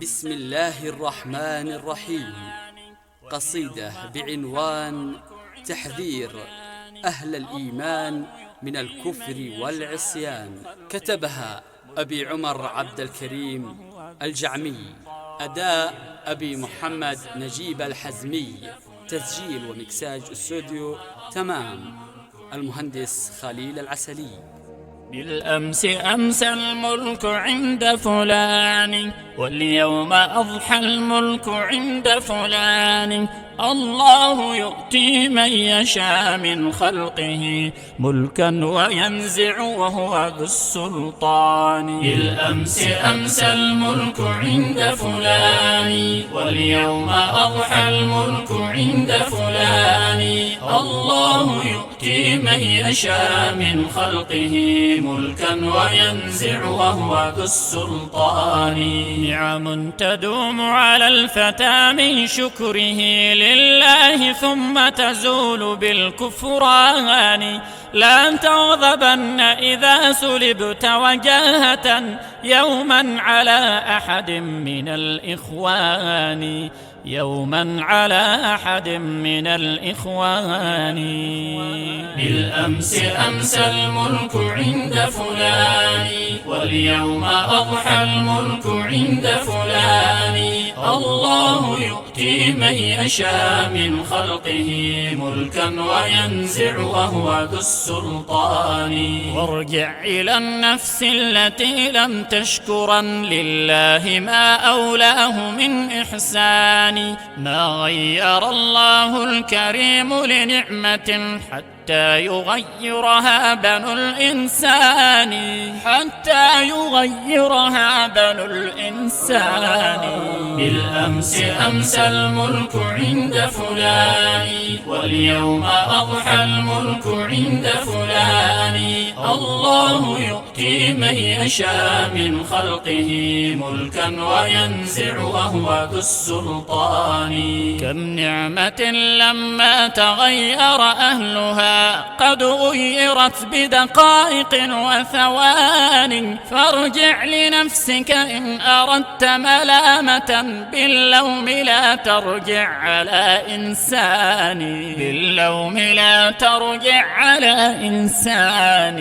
بسم الله الرحمن الرحيم. قصيدة بعنوان تحذير أهل الإيمان من الكفر والعصيان، كتبها أبي عمر عبد الكريم الجعمي، أداء أبي محمد نجيب الحزمي، تسجيل ومكساج استوديو تمام، المهندس خليل العسلي. بالأمس أمسى الملك عند فلان، واليوم أضحى الملك عند فلان. الله يؤتي من يشاء من خلقه ملكا وينزع وهو ذو السلطان. بالأمس أمسى الملك عند فلان، واليوم أضحى الملك عند فلان. الله يؤتي من يشاء من خلقه ملكا وينزع وهو ذو السلطان. نعم تدوم على الفتى من شكره لله ثم تزول بالكفران. لا تغضبن إذا سلبت وجاهة يوما على أحد من الإخوان، يوما على أحد من الإخوان. بالأمس أمسى الملك عند فلان، واليوم أضحى الملك عند فلان. الله يؤتي من يشاء من خلقه ملكا وينزع وهو ذو السلطان. وارجع إلى النفس التي لم تشكرا لله ما أولاه من إحسان. ما غير الله الكريم لنعمة حتى يغيرها بنو الإنسان، حتى يغيرها بنو الإنسان. بالأمس أمسى الملك عند فلان، واليوم أضحى الملك عند فلان. الله يؤتي من يشاء من خلقه ملكا وينزع وهو ذو السلطان. كم نعمة لما تغير أهلها قد غيرت بدقائق وثوان. فارجع لنفسك إن أردت ملامة، باللوم لا ترجع على إنسان، باللوم لا ترجع على إنسان.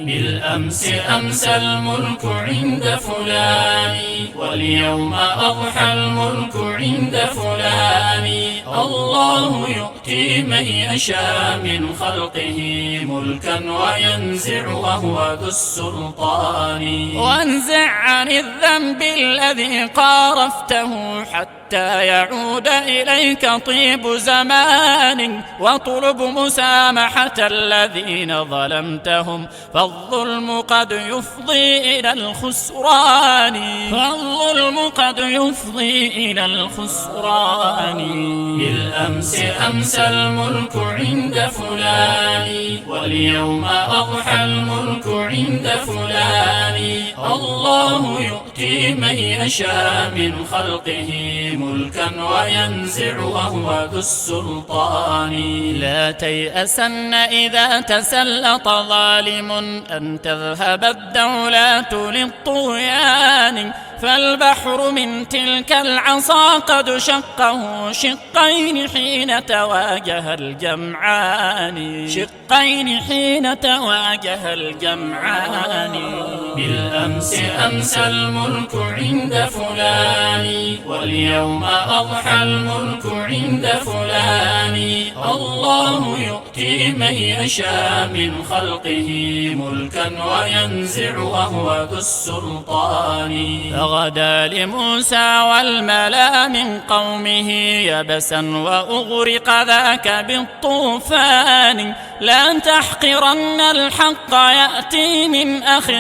بالأمس أمسى الملك عند فلان، واليوم أضحى الملك عند فلان. الله يؤتي من يشاء من خلقه ملكا وينزع وهو ذو السلطان. وانزع عن الذنب الذي قارفته حتى يعود إليك طيب زمان. واطلب مسامحة الذين ظلمتهم، فالظلم قد يفضي إلى الخسران، فالظلم قد يفضي إلى الخسران. بالأمس أمسى الملك عند فلان، واليوم أضحى الملك عند فلان. الله يؤتي من يشاء من خلقه ملكا وينزع وهو ذو السلطان. لا تيأسن إذا تسلط ظالم أن تذهب الدولات للطغيان. فالبحر من تلك العصا قد شقه شقين حين تواجه الجمعان، شقين حين تواجه الجمعان. بالأمس أمسى الملك عند فلان، واليوم أضحى الملك عند فلان. الله يؤتي من يشاء من خلقه ملكا وينزع وهو ذو السلطان. فغدا لموسى والملا من قومه يبسا وأغرق ذاك بالطوفان. لا تحقرن الحق يأتي من أخ،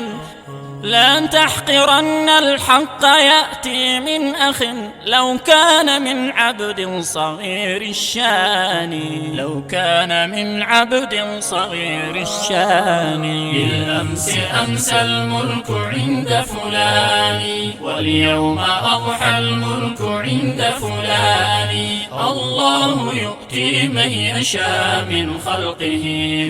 لا تحقرن الحق يأتي من أخ لو كان من عبد صغير الشان، لو كان من عبد صغير الشان. بالأمس أمسى الملك عند فلان، واليوم أضحى الملك عند فلان. الله يؤتي من يشاء من خلقه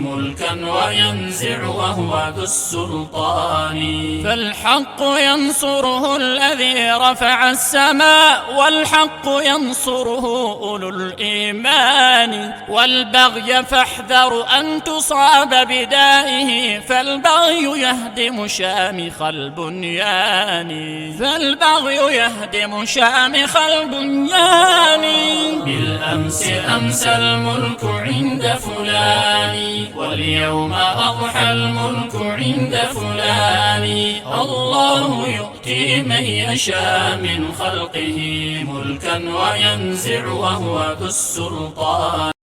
ملكا وينزع وهو ذو السلطان. فالحق ينصره الذي رفع السماء، والحق ينصره أولو الإيمان. والبغي فاحذر أن تصاب بدائه، فالبغي يهدم شامخ البنيان. فالبغي يهدم شامخ البنيان. بالأمس أمسى الملك عند فلان، واليوم أضحى الملك عند فلان. الله يؤتي من يشاء من خلقه ملكا وينزع وهو ذو السلطان.